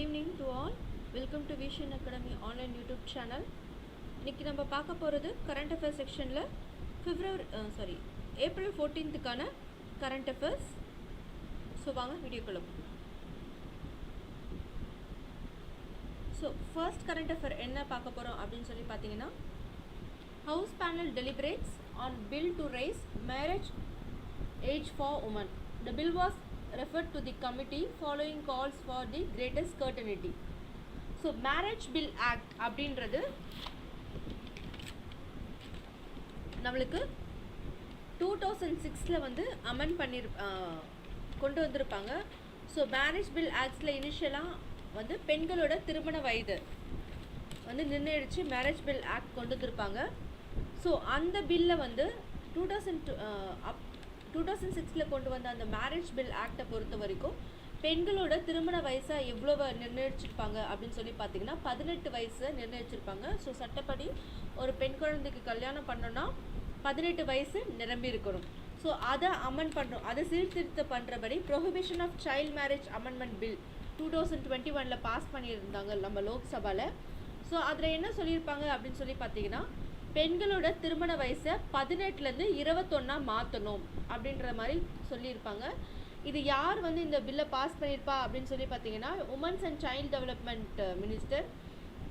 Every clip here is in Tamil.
evening to all. Welcome to Vision Academy online YouTube channel. இன்னைக்கு நம்ம பார்க்க போகிறது current affairs sectionல April 14th கான current affairs. ஸோ வாங்க வீடியோக்குள்ள போகலாம். ஸோ ஃபர்ஸ்ட் current affair என்ன பார்க்க போகிறோம் அப்படின்னு சொல்லி பார்த்தீங்கன்னா, House panel deliberates on bill to raise marriage age for women. The bill was referred to the committee following calls for the greater scrutiny. So marriage bill act அப்படின்றது நம்மளுக்கு 2006ல வந்து அமெண்ட் பண்ணி கொண்டு வந்திருப்பாங்க. ஸோ மேரேஜ் பில் ஆக்ட்ஸில் இனிஷியலாக வந்து பெண்களோட திருமண வயது வந்து நிர்ணயிச்சு மேரேஜ் பில் ஆக்ட் கொண்டு வந்திருப்பாங்க. ஸோ அந்த பில்லை வந்து 2006ல் கொண்டு வந்த அந்த மேரேஜ் பில் ஆக்டை பொறுத்த வரைக்கும் பெண்களோட திருமண வயசை எவ்வளோ நிர்ணயிச்சிருப்பாங்க அப்படின்னு சொல்லி பார்த்தீங்கன்னா 18 வயசை நிர்ணயிச்சிருப்பாங்க. ஸோ சட்டப்படி ஒரு பெண் குழந்தைக்கு கல்யாணம் பண்ணோன்னா 18 வயசு நிரம்பி இருக்கணும். ஸோ அதை அமெண்ட் பண்ணுறோம், அதை சீர்திருத்தம் பண்ணுறபடி prohibition of child marriage amendment bill 2021ல் பாஸ் பண்ணியிருந்தாங்க நம்ம லோக்சபாவில். ஸோ அதில் என்ன சொல்லியிருப்பாங்க அப்படின்னு சொல்லி பார்த்தீங்கன்னா, பெண்களோட திருமண வயசை 18லேருந்து 21 மாற்றணும் அப்படின்ற மாதிரி சொல்லியிருப்பாங்க. இது யார் வந்து இந்த பில்லை பாஸ் பண்ணியிருப்பா அப்படின்னு சொல்லி பார்த்தீங்கன்னா, women's and child development minister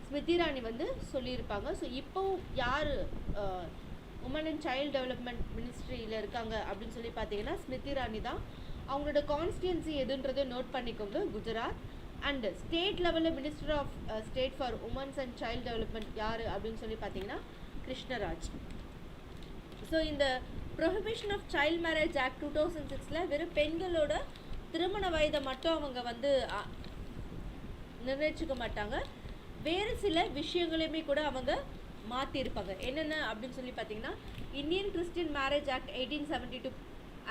Smriti Irani வந்து சொல்லியிருப்பாங்க. ஸோ இப்போவும் யார் உமன் அண்ட் சைல்டு டெவலப்மெண்ட் மினிஸ்ட்ரியில் இருக்காங்க அப்படின்னு சொல்லி பார்த்தீங்கன்னா ஸ்மிருதி இரானி தான். அவங்களோட கான்ஸ்டியன்சி எதுன்றதை நோட் பண்ணிக்கோங்க, குஜராத். அண்ட் ஸ்டேட் லெவலில் minister of state for women's and child development யார் அப்படின்னு சொல்லி பார்த்தீங்கன்னா கிருஷ்ணராஜ். ஸோ இந்த prohibition of child marriage act 2006ல் வெறும் பெண்களோட திருமண வயதை மட்டும் அவங்க வந்து நிர்ணயிச்சுக்க மாட்டாங்க, வேறு சில விஷயங்களையுமே கூட அவங்க மாற்றிருப்பாங்க. என்னென்ன அப்படின்னு சொல்லி பார்த்தீங்கன்னா, Indian Christian marriage act 1872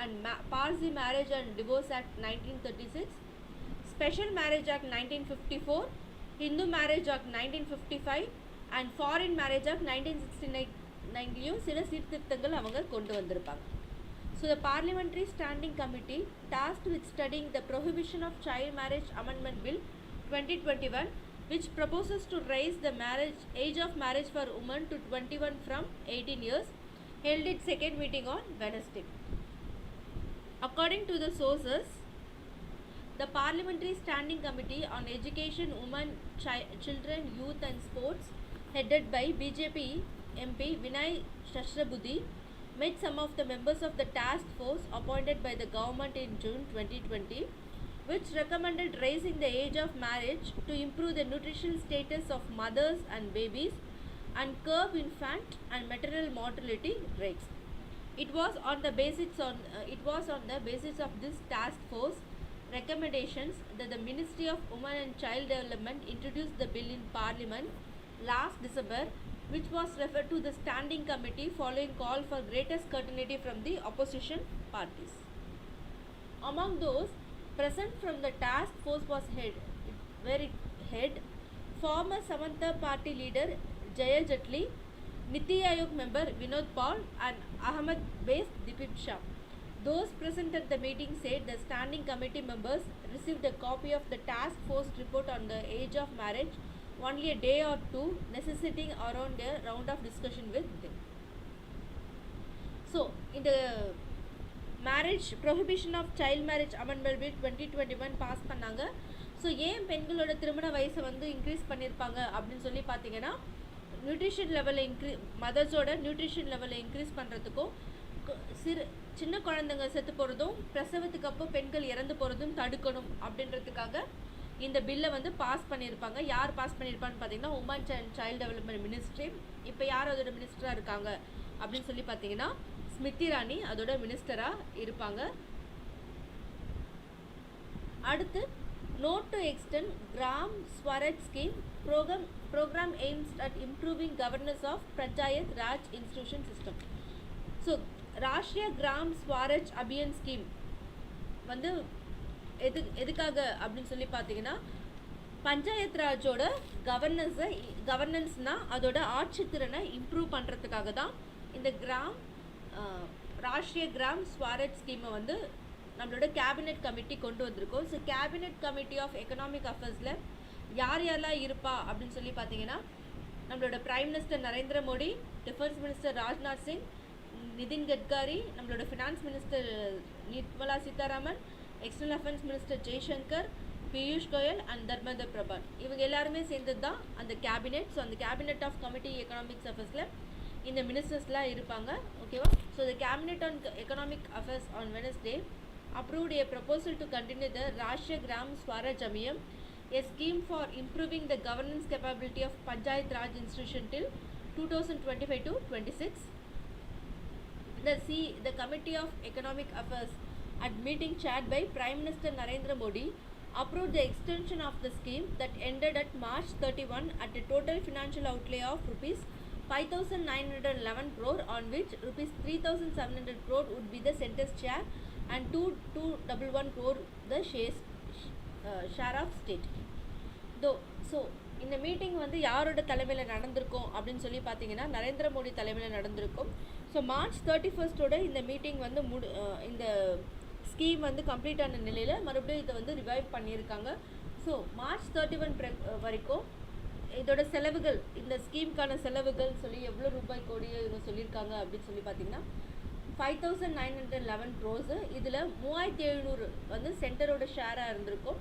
and Parsi marriage and divorce act 1936, special marriage act 1954, Hindu marriage act 1955 and foreign marriage act 1969லையும் சில சீர்திருத்தங்கள் அவங்க கொண்டு வந்திருப்பாங்க. So the parliamentary standing committee tasked with studying the prohibition of child marriage amendment bill 2021 which proposes to raise the age of marriage for women to 21 from 18 years, held its second meeting on Wednesday. According to the sources, the Parliamentary Standing Committee on Education, Women, Children, Youth and Sports, headed by BJP MP Vinay Sahasrabudhe, met some of the members of the task force appointed by the government in June 2020, which recommended raising the age of marriage to improve the nutritional status of mothers and babies and curb infant and maternal mortality rates. It was on the basis of this task force recommendations that the Ministry of Women and Child Development introduced the bill in Parliament last December, which was referred to the Standing Committee following call for greater scrutiny from the opposition parties. Among those present from the task force was head former Samanta Party leader Jaya Jetli, Niti Aayog member Vinod Paul and Ahmed-based Dipit Shah. Those present at the meeting said the standing committee members received a copy of the task force report on the age of marriage only a day or two, necessitating around a round of discussion with them. So in the marriage prohibition of child marriage amendment bill 2021 pass பண்ணாங்க. ஸோ ஏன் பெண்களோட திருமண வயசை வந்து இன்க்ரீஸ் பண்ணியிருப்பாங்க அப்படின்னு சொல்லி பார்த்தீங்கன்னா, நியூட்ரிஷன் லெவலில் மதர்ஸோட நியூட்ரிஷன் லெவலை இன்க்ரீஸ் பண்ணுறதுக்கும், சின்ன குழந்தைங்க செத்து போகிறதும், பிரசவத்துக்கு அப்போ பெண்கள் இறந்து போகிறதும் தடுக்கணும் அப்படின்றதுக்காக இந்த பில்லை வந்து பாஸ் பண்ணியிருப்பாங்க. யார் பாஸ் பண்ணியிருப்பான்னு பார்த்தீங்கன்னா woman and child development ministry. இப்போ யார் அதோட மினிஸ்டராக இருக்காங்க அப்படின்னு சொல்லி பார்த்தீங்கன்னா ஸ்மிருதி இரானி அதோட மினிஸ்டராக இருப்பாங்க. அடுத்து, note to extend Gram Swaraj scheme programme aims at improving governance of panchayat Raj institution system. So Rashtriya Gram Swaraj Abhiyan scheme வந்து எதுக்காக அப்படின்னு சொல்லி பார்த்தீங்கன்னா, பஞ்சாயத் ராஜோட கவர்னன்ஸ்னால் அதோட ஆட்சித்திறனை இம்ப்ரூவ் பண்ணுறதுக்காக தான் இந்த ராஷ்ட்ரிய கிராம் ஸ்வராஜ் ஸ்கீமை வந்து நம்மளோட கேபினெட் கமிட்டி கொண்டு வந்திருக்கோம். So cabinet committee of economic அஃபேர்ஸில் யாரெல்லாம் இருப்பா அப்படின்னு சொல்லி பார்த்தீங்கன்னா, நம்மளோட prime minister Narendra Modi, defence minister Rajnath Singh, Nitin Gadkari, நம்மளோட finance minister Nirmala Sitharaman, external affairs minister Jaishankar, Piyush Goyal and Dharmendra Pradhan. இவங்க எல்லாருமே சேர்ந்தது தான் அந்த கேபினெட். ஸோ அந்த கேபினெட் ஆஃப் கமிட்டி எக்கனாமிக்ஸ் அஃபேர்ஸில் இந்த மினிஸ்டர்ஸ்லாம் இருப்பாங்க. ஓகேவா? So the cabinet on economic affairs on Wednesday approved a proposal to continue the Rashtriya Gram Swaraj Abhiyam, a scheme for improving the governance capability of Panchayat Raj institution till 2025 to 26. The Committee of Economic Affairs at meeting chaired by Prime Minister Narendra Modi approved the extension of the scheme that ended at March 31 at a total financial outlay of rupees 5,911 crore, on which rupees 3,700 crore would be the centre's share and 211 crore the share of state. So இந்த மீட்டிங் வந்து யாரோட தலைமையில் நடந்திருக்கும் அப்படின்னு சொல்லி பார்த்தீங்கன்னா, நரேந்திர மோடி தலைமையில் நடந்திருக்கும். ஸோ மார்ச் 31 இந்த மீட்டிங் வந்து இந்த ஸ்கீம் வந்து கம்ப்ளீட் ஆன நிலையில் மறுபடியும் இதை வந்து ரிவைவ் பண்ணியிருக்காங்க. ஸோ மார்ச் 31 வரைக்கும் இதோட செலவுகள், இந்த ஸ்கீமுக்கான செலவுகள் சொல்லி எவ்வளோ ரூபாய் கோடியை இவங்க சொல்லியிருக்காங்க அப்படின்னு சொல்லி பார்த்தீங்கன்னா 5,911 crores. இதில் 3,700 வந்து சென்டரோட ஷேராக இருந்திருக்கும்,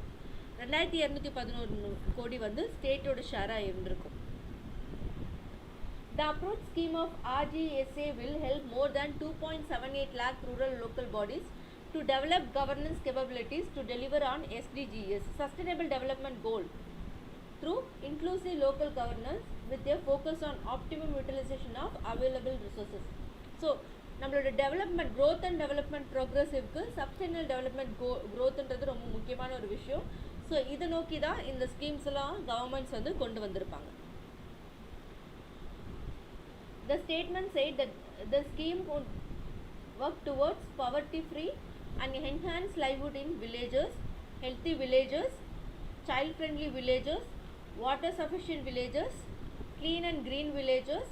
2,211 கோடி வந்து ஸ்டேட்டோட ஷேராக இருந்திருக்கும். The approach scheme of RGSA will help more than 2.78 lakh rural local bodies to develop governance capabilities to deliver on SDGs, Sustainable Development Goal, through inclusive local governance with a focus on optimum utilization of available resources. So நம்மளோட டெவலப்மெண்ட், க்ரோத் அண்ட் டெவலப்மெண்ட் ப்ரோக்ரஸிவ்க்கு சஸ்டைனபிள் டெவலப்மெண்ட் க்ரோத்ன்றது ரொம்ப முக்கியமான ஒரு விஷயம். ஸோ இதை நோக்கி தான் இந்த ஸ்கீம்ஸ் எல்லாம் கவர்மெண்ட்ஸ் வந்து கொண்டு வந்திருப்பாங்க. The statement said that the scheme would work towards poverty-free and enhance livelihood in villages, healthy villages, child-friendly villages, water-sufficient villages, clean and green villages,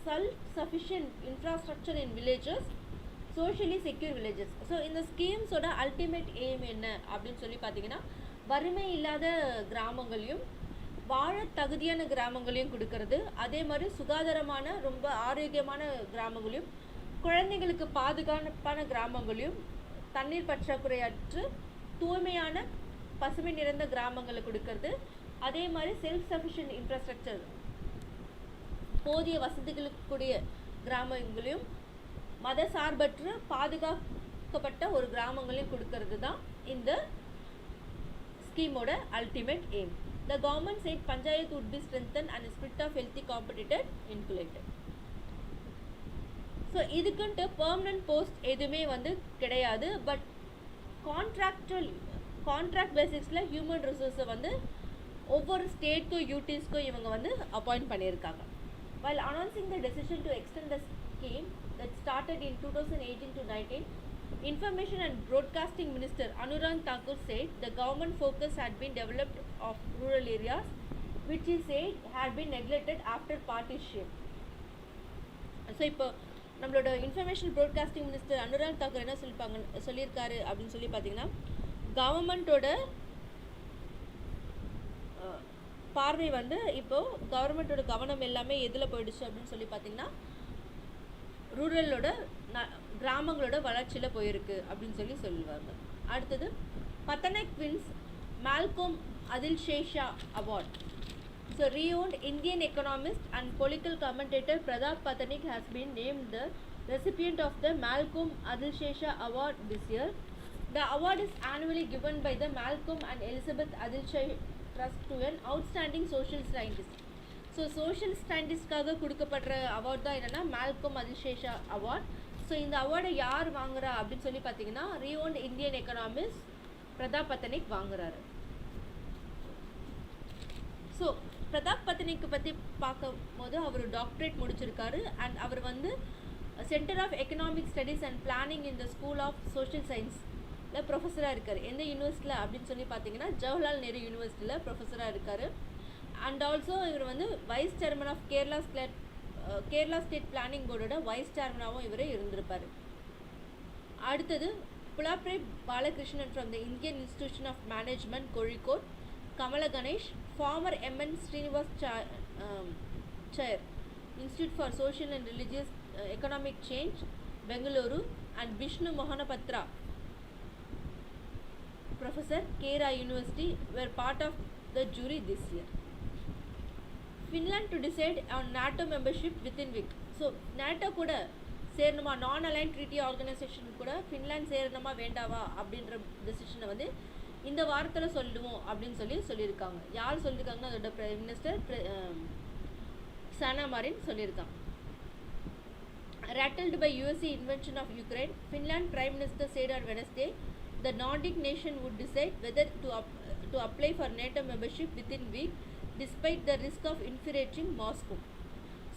self-sufficient infrastructure in villages, socially secure villages. So இந்த ஸ்கீம்ஸோட அல்டிமேட் எய்ம் என்ன அப்படின்னு சொல்லி பார்த்தீங்கன்னா, வறுமை இல்லாத கிராமங்களையும் வாழ தகுதியான கிராமங்களையும் கொடுக்கறது, அதே மாதிரி சுகாதாரமான ரொம்ப ஆரோக்கியமான கிராமங்களையும், குழந்தைங்களுக்கு பாதுகாப்பான கிராமங்களையும், தண்ணீர் பற்றாக்குறையற்று தூய்மையான பசுமை நிறைந்த கிராமங்களை கொடுக்கறது, அதே மாதிரி செல்ஃப் சஃபிஷியன்ட் இன்ஃப்ராஸ்ட்ரக்சர் போதிய வசதிகளுக்கு கூடிய கிராமங்களையும், மத சார்பற்று பாதுகாக்கப்பட்ட ஒரு கிராமங்களையும் கொடுக்கறது தான் இந்த ஸ்கீமோட ultimate aim. The government said Panchayat would be strengthened and spirit of healthy competitive inculcated. So இதுக்குன்ட்டு பெர்மனன்ட் போஸ்ட் எதுவுமே வந்து கிடையாது. பட் கான்ட்ராக்ட் பேசிக்ஸில் ஹியூமன் ரிசோர்ஸை வந்து ஒவ்வொரு ஸ்டேட்க்கும் யூடிஸ்க்கும் இவங்க வந்து அப்பாயிண்ட் பண்ணியிருக்காங்க. While announcing the decision to extend the scheme that started in 2018 to 19, Information and Broadcasting Minister Anurag Thakur said the government focus had been developed of rural areas, which he said had been neglected after partition. So இப்போ நம்மளோட information broadcasting minister Anurag Thakur என்ன சொல்லியிருக்காரு அப்படின்னு சொல்லி பார்த்தீங்கன்னா, கவர்மெண்ட்டோட பார்வை வந்து இப்போது கவர்மெண்ட்டோட கவனம் எல்லாமே எதில் போயிடுச்சு அப்படின்னு சொல்லி பார்த்தீங்கன்னா, ரூரலோட கிராமங்களோட வளர்ச்சியில் போயிருக்கு அப்படின்னு சொல்லி சொல்லுவாங்க. அடுத்தது, பத்தனைக் வின்ஸ் Malcolm Adiseshiah award. So renowned Indian economist and political commentator Pradap Patnaik has been named the recipient of the Malcolm Adiseshiah Award this year. The award is annually given by the Malcolm and Elizabeth Adiseshiah Trust to an outstanding social scientist. So social scientistக்காக கொடுக்கப்படுற அவார்ட் தான் என்னன்னா Malcolm Adiseshiah Award. ஸோ இந்த அவார்டை யார் வாங்குறா அப்படின்னு சொல்லி பார்த்தீங்கன்னா, renowned Indian economist பிரதாப் பத்தனைக் வாங்குறாரு. ஸோ பிரதாப் பத்தனைக்கு பற்றி பார்க்கும் போது அவர் டாக்டரேட் முடிச்சிருக்காரு. அண்ட் அவர் வந்து centre of economic studies and planning in the school of social சயின்ஸில் ப்ரொஃபஸராக இருக்கார். எந்த யூனிவர்சிட்டியில் அப்படின்னு சொல்லி பார்த்தீங்கன்னா, ஜவஹர்லால் நேரு யூனிவர்சிட்டியில் ப்ரொஃபஸராக இருக்கார். அண்ட் ஆல்சோ இவர் வந்து vice chairman of Kerala state planning போர்டோட வைஸ் சேர்மனாகவும் இவர் இருந்திருப்பார். அடுத்தது, Pulapre Balakrishnan from the Indian institution of management Kozhikode, Kamala Ganesh former MN Srinivas Chair, Institute for Social and Religious Economic Change, Bengaluru, and Vishnu Mohanapatra, Professor, Kera University, were part of the jury this year. Finland to decide on NATO membership within week. So NATO கூட சேரணுமா, நான் அலைன் ட்ரீட்டி ஆர்கனைசேஷன் கூட ஃபின்லாண்ட் சேரணுமா வேண்டாவா அப்படின்ற டெசிஷனை வந்து இந்த வாரத்தில் சொல்லுவோம் அப்படின்னு சொல்லியிருக்காங்க. யார் சொல்லியிருக்காங்கன்னா அதோட பிரைம் மினிஸ்டர் சானா மாரின் சொல்லியிருக்காங்க. Rattled by USA invention of Ukraine, Finland Prime Minister said on Wednesday the Nordic nation would decide whether to apply for NATO membership within week despite the risk of infuriating Moscow.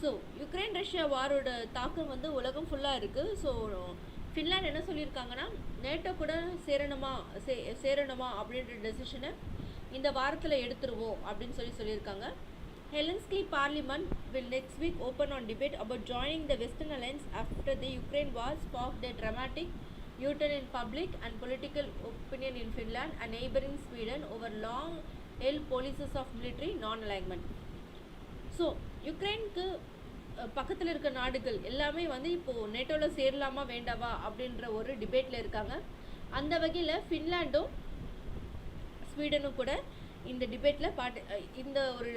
So Ukraine Russia வாரோட தாக்கம் வந்து உலகம் ஃபுல்லாக இருக்குது. ஸோ ஃபின்லாண்ட் என்ன சொல்லியிருக்காங்கன்னா நேட்டோ கூட சேரணுமா அப்படின்ற டெசிஷனை இந்த வாரத்தில் எடுத்துருவோம் அப்படின்னு சொல்லியிருக்காங்க. Helsinki Parliament will next week open on debate about joining the Western Alliance after the Ukraine war sparked a dramatic U-turn in public and political opinion in Finland and neighboring Sweden over long-held policies of military non-alignment. So யுக்ரைனுக்கு பக்கத்தில் இருக்க நாடுகள் எல்லாமே வந்து இப்போது நேட்டோவில் சேரலாமா வேண்டாவா அப்படின்ற ஒரு டிபேட்டில் இருக்காங்க. அந்த வகையில் ஃபின்லாண்டும் ஸ்வீடனும் கூட இந்த டிபேட்டில் இந்த ஒரு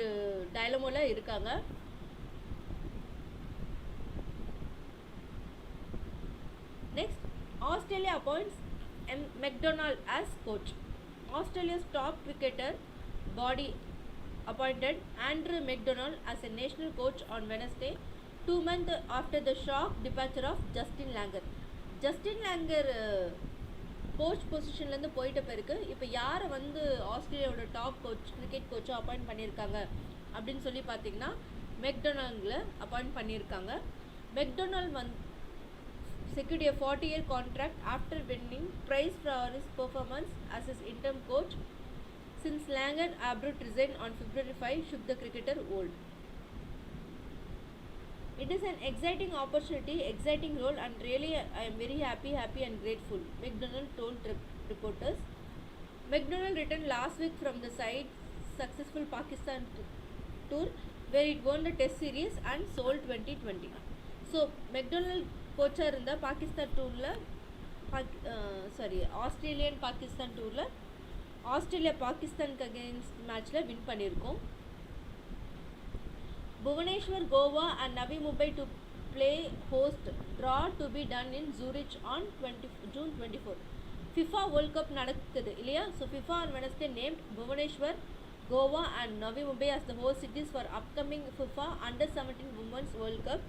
டயலமோவில் இருக்காங்க. Next, Australia appoints McDonald as coach. Australia's top cricketer body appointed Andrew McDonald as a national coach on Wednesday, 2 months after the shock departure of Justin Langer. Justin Langer coach பொசிஷன்லேருந்து போயிட்ட பிறகு இப்போ யாரை வந்து ஆஸ்திரேலியாவோட டாப் கோச் கிரிக்கெட் கோச்சாக அப்பாயிண்ட் பண்ணியிருக்காங்க அப்படின்னு பார்த்தீங்கன்னா மெக்டொனால்டில் அப்பாயிண்ட் பண்ணியிருக்காங்க. McDonald secured a 40-year contract after winning prize for his performance as his interim coach since Langer abrupt resigned on February 5 shook the cricketer old. It is an exciting opportunity, exciting role, and really I am very happy and grateful, McDonald told reporters. McDonald returned last week from the side's successful Pakistan tour where it won the Test series and sold 2020. So McDonald கோச்சாக இருந்த பாகிஸ்தான் டூரில் ஆஸ்திரேலியன் பாகிஸ்தான் டூரில் ஆஸ்திரேலியா பாகிஸ்தானுக்கு அகெயின்ஸ்ட் மேட்ச்சில் வின் பண்ணியிருக்கோம். Bhubaneswar, Goa and Navi Mumbai to play host draw to be done in Zurich on June 24. FIFA World Cup நடக்குது இல்லையா? So FIFA on Wednesday named Bhubaneswar, Goa and Navi Mumbai as the host cities for upcoming FIFA Under-17 Women's World Cup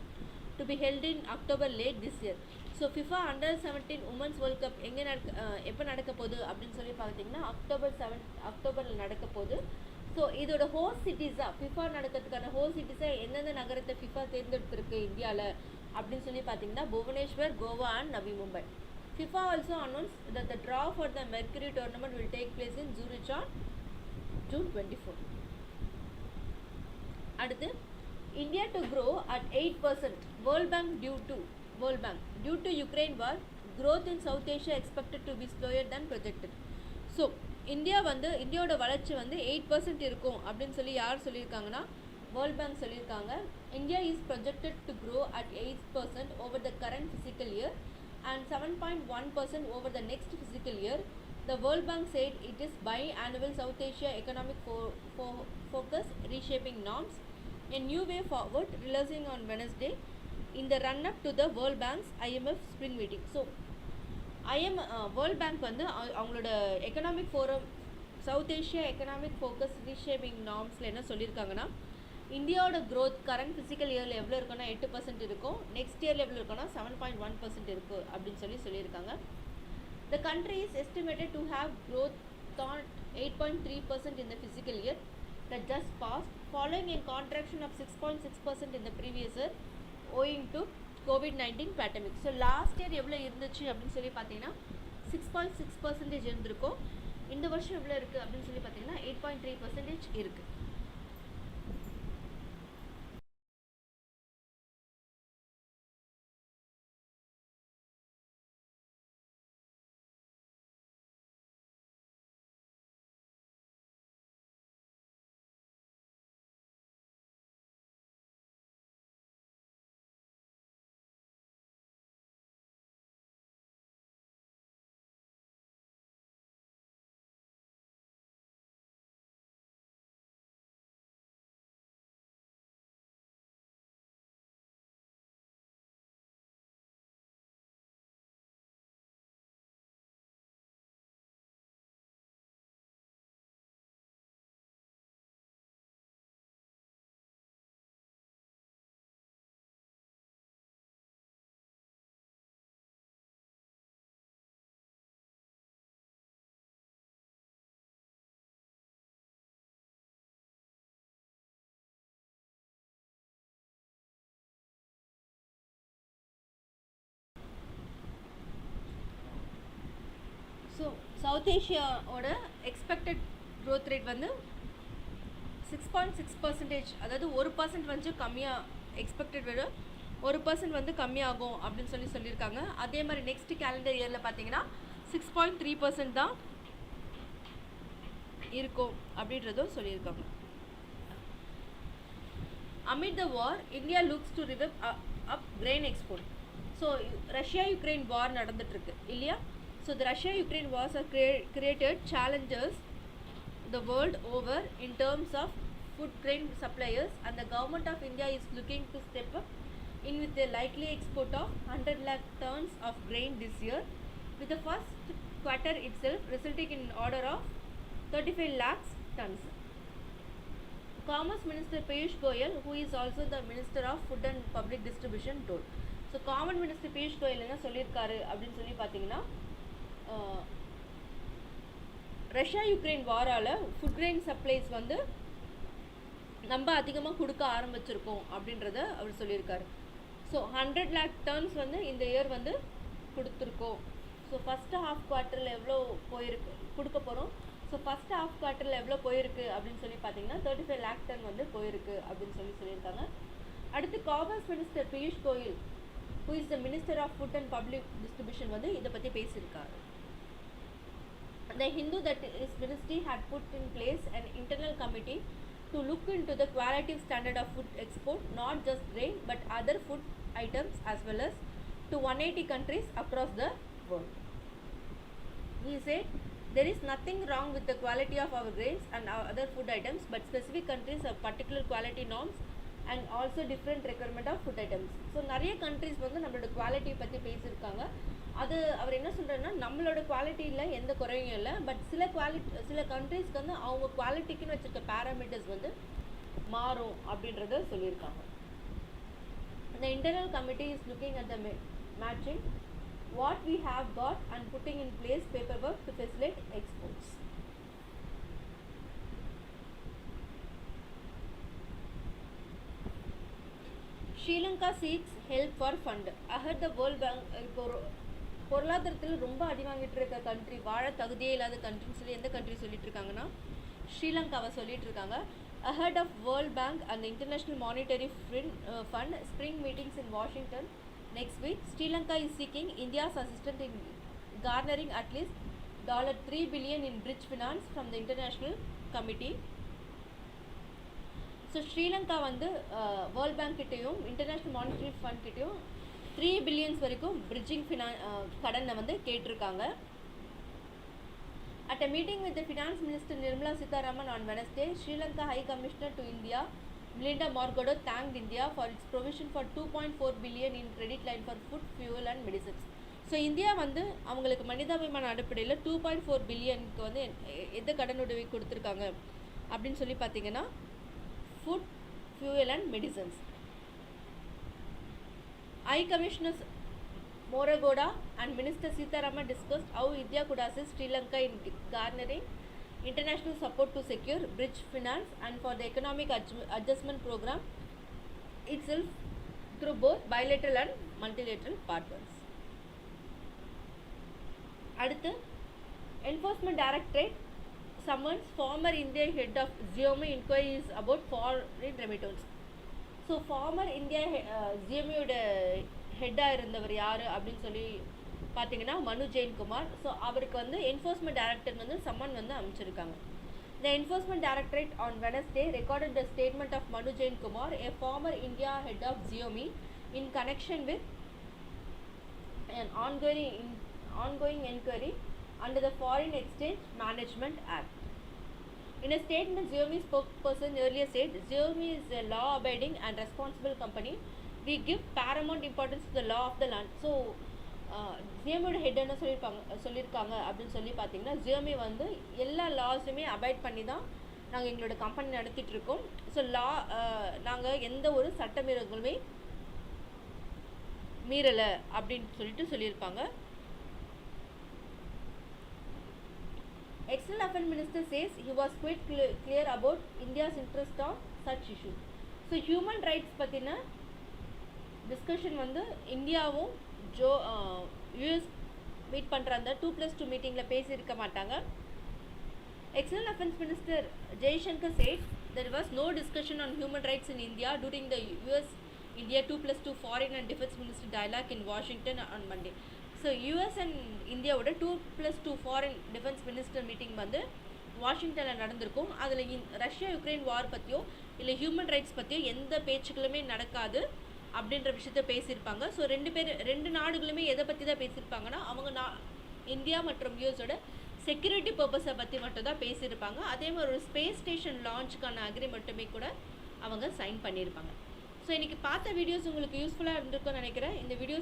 to be held in October late this year. So FIFA Under-17 Women's World Cup எங்கே எப்போ நடக்க போகுது அப்படின்னு பார்த்தீங்கன்னா அக்டோபரில் நடக்க போகுது. ஸோ இதோட ஹோஸ்ட் சிட்டிஸாக ஃபிஃபா நடக்கிறதுக்கான ஹோஸ்ட் சிட்டிஸாக எந்தெந்த நகரத்தை ஃபிஃபா தேர்ந்தெடுத்திருக்கு இந்தியாவில் அப்படின்னு பார்த்தீங்கன்னா Bhubaneswar, Goa and Navi Mumbai. FIFA also announce that the draw for the Mercury tournament will take place in Zurich on June 24. அடுத்து, India to grow at 8%. World Bank due to Ukraine war, growth in South Asia expected to be slower than projected. So இந்தியாவோட வளர்ச்சி 8% இருக்கும் அப்படின்னு யார் சொல்லியிருக்காங்கன்னா வேர்ல்ட் பேங்க் சொல்லியிருக்காங்க. India is projected to grow at 8% over the current physical year and 7.1% over the next fiscal year. The World Bank said it is biannual South Asia economic focus reshaping norms, a new way forward, releasing on Wednesday in the run-up to the World Bank's IMF spring meeting. So, World Bank அவங்களோட economic forum south Asia economic focus reshaping நார்ம்ஸில் என்ன சொல்லியிருக்காங்கன்னா, இந்தியாவோட க்ரோத் கரண்ட் ஃபிசிக்கல் இயரில் எவ்வளோ இருக்குன்னா 8% இருக்கும், நெக்ஸ்ட் இயரில் எவ்வளோ இருக்குன்னா 7.1% இருக்குது அப்படின்னு சொல்லியிருக்காங்க. The country is estimated to have growth on 8.3% in the fiscal year that just passed, following a contraction of 6.6% in the previous year owing to COVID-19 pandemic. So last year எவ்வளோ இருந்துச்சு அப்படின்னு பார்த்தீங்கன்னா 6.6% இருந்திருக்கும். இந்த வருஷம் எவ்வளோ இருக்குது அப்படின்னு பார்த்தீங்கன்னா 8.3% இருக்குது. சவுத் ஏஷியாவோட எக்ஸ்பெக்டட் க்ரோத் ரேட் வந்து 6.6%, அதாவது 1% வந்து கம்மியாக எக்ஸ்பெக்டட் விட 1% வந்து கம்மியாகும் அப்படின்னு சொல்லியிருக்காங்க. அதே மாதிரி நெக்ஸ்ட் கேலண்டர் இயரில் பார்த்தீங்கன்னா 6.3% தான் இருக்கும் அப்படின்றதும் சொல்லியிருக்காங்க. Amid the war, India looks to revive up grain export. So Russia-Ukraine war நடந்துட்டு இருக்கு இல்லையா? So the Russia-Ukraine wars have created challenges the world over in terms of food grain suppliers, and the government of India is looking to step up in with a likely export of 100 lakh tons of grain this year, with the first quarter itself resulting in order of 35 lakhs tons. Commerce Minister Piyush Goyal, who is also the Minister of Food and Public Distribution, told. So Common Minister Piyush Goyal என்ன சொல்லியிருக்காரு அப்படின்னு சொல்லி பார்த்தீங்கன்னா, ரஷ்யா யுக்ரைன் வாரால் ஃபுட் கிரெயின் சப்ளைஸ் வந்து நம்ம அதிகமாக கொடுக்க ஆரம்பிச்சிருக்கோம் அப்படின்றத அவர் சொல்லியிருக்காரு. ஸோ 100 lakh tons வந்து இந்த இயர் வந்து கொடுத்துருக்கோம். ஸோ ஃபஸ்ட்டு ஹாஃப் குவார்ட்டரில் எவ்வளோ போயிருக்கு கொடுக்க போகிறோம். ஸோ ஃபஸ்ட்டு ஹாஃப் குவார்ட்டரில் எவ்வளோ போயிருக்கு அப்படின்னு சொல்லி பார்த்தீங்கன்னா 35 lakh ton வந்து போயிருக்கு அப்படின்னு சொல்லியிருக்காங்க. அடுத்து commerce minister Piyush Goyal, who is the Minister of Food and Public Distribution, வந்து இதை பற்றி பேசியிருக்காரு. The Hindu that his ministry had put in place an internal committee to look into the qualitative standard of food export, not just grain but other food items as well as to 180 countries across the world. He said, there is nothing wrong with the quality of our grains and our other food items, but specific countries have particular quality norms and also different requirement of food items. So நிறைய கண்ட்ரிஸ் வந்து நம்மளோட குவாலிட்டியை பற்றி பேசியிருக்காங்க. அது அவர் என்ன சொல்கிறேன்னா, நம்மளோட குவாலிட்டியில் எந்த குறையும் இல்லை, பட் சில கண்ட்ரிஸ்க்கு வந்து அவங்க குவாலிட்டிக்குன்னு வச்சுருக்க பேராமீட்டர்ஸ் வந்து மாறும் அப்படின்றத சொல்லியிருக்காங்க. The internal committee is looking at the matching what we have got and putting in place paperwork to facilitate exports. Sri Lanka seeks help for fund. Ahead the World Bank பொருளாதாரத்தில் ரொம்ப அடி வாங்கிட்டு இருக்க கண்ட்ரி, வாழ தகுதியே இல்லாத கண்ட்ரின்னு சொல்லி எந்த கண்ட்ரி சொல்லிட்டு இருக்காங்கன்னா ஸ்ரீலங்காவை சொல்லிட்டு இருக்காங்க. Ahead of World Bank and the International Monetary Fund spring meetings in Washington next week, Sri Lanka is seeking India's assistance in garnering at least $3 billion in bridge finance from the International Committee. So Sri Lanka வந்து வேர்ல்ட் பேங்க் கிட்டேயும் இன்டர்நேஷ்னல் மானிட்டரி ஃபண்ட் கிட்டேயும் $3 billion வரைக்கும் பிரிட்ஜிங் கடனை வந்து கேட்டிருக்காங்க. At a meeting with the Finance Minister Nirmala Sitharaman on Wednesday, Sri Lanka High Commissioner to India Melinda Morgado thanked India for its provision for $2.4 billion in credit line for food, fuel and medicines. So India வந்து அவங்களுக்கு மனிதாபிமான அடிப்படையில் $2.4 billion வந்து எந்த கடன் உதவி கொடுத்துருக்காங்க அப்படின்னு சொல்லி பார்த்தீங்கன்னா food, fuel and medicines. High Commissioner Moragoda and Minister Sitharaman discussed how India could assist Sri Lanka in garnering international support to secure bridge finance and for the economic adjustment program itself through both bilateral and multilateral partners. அடுத்து Enforcement Directorate summons former India head of Xiaomi Inquiry about foreign remittance. So former India ஜிஎம்யோட ஹெட்டாக இருந்தவர் யார் அப்படின்னு சொல்லி பார்த்தீங்கன்னா மனு ஜெயின்குமார். ஸோ அவருக்கு வந்து என்ஃபோர்ஸ்மெண்ட் டைரக்டர் வந்து சம்மன் வந்து அமைச்சிருக்காங்க. The Enforcement Directorate on Wednesday recorded the statement of Manu Jain Kumar, a former India head of Xiaomi, in connection with an ongoing inquiry under the Foreign Exchange Management Act. In a statement, Xiaomi spokesperson earlier said, Xiaomi is a law-abiding and responsible company. We give paramount importance to the law of the land. So, ஜியோமியோட ஹெட் என்ன சொல்லியிருக்காங்க அப்படின்னு சொல்லி பார்த்தீங்கன்னா, ஜியோமி வந்து எல்லா லாஸுமே அபாய்ட் பண்ணி தான் நாங்கள் எங்களோட கம்பெனி நடத்திட்டு இருக்கோம். ஸோ நாங்கள் எந்த ஒரு சட்டமீறல்களுமே மீறலை அப்படின்னு சொல்லியிருப்பாங்க. External Affairs Minister says he was quite clear about India's interest on such issues. So human rights பற்றின டிஸ்கஷன் வந்து இந்தியாவும் யூஎஸ் மீட் பண்ணுற அந்த 2+2 மீட்டிங்கில் பேசியிருக்க மாட்டாங்க. External Affairs Minister Jaishankar said there was no discussion on human rights in India during the US-India 2+2 foreign and defense minister dialogue in Washington on Monday. So US and இந்தியாவோட 2+2 foreign defense minister meeting வந்து வாஷிங்டனில் நடந்திருக்கும். அதில் ரஷ்யா யுக்ரைன் வார் பற்றியோ இல்லை ஹியூமன் ரைட்ஸ் பற்றியோ எந்த பேச்சுக்களுமே நடக்காது அப்படின்ற விஷயத்த பேசியிருப்பாங்க. ஸோ ரெண்டு நாடுகளுமே எதை பற்றி தான் பேசியிருப்பாங்கன்னா அவங்க இந்தியா மற்றும் யூஎஸோட செக்யூரிட்டி பர்பஸை பற்றி மட்டும் தான் பேசியிருப்பாங்க. அதே மாதிரி ஒரு ஸ்பேஸ் ஸ்டேஷன் லான்ச்சுக்கான அக்ரிமெண்ட்டுமே கூட அவங்க சைன் பண்ணியிருப்பாங்க. ஸோ இன்றைக்கி பார்த்த வீடியோஸ் உங்களுக்கு யூஸ்ஃபுல்லாக இருந்திருக்கும்னு நினைக்கிறேன். இந்த வீடியோஸ்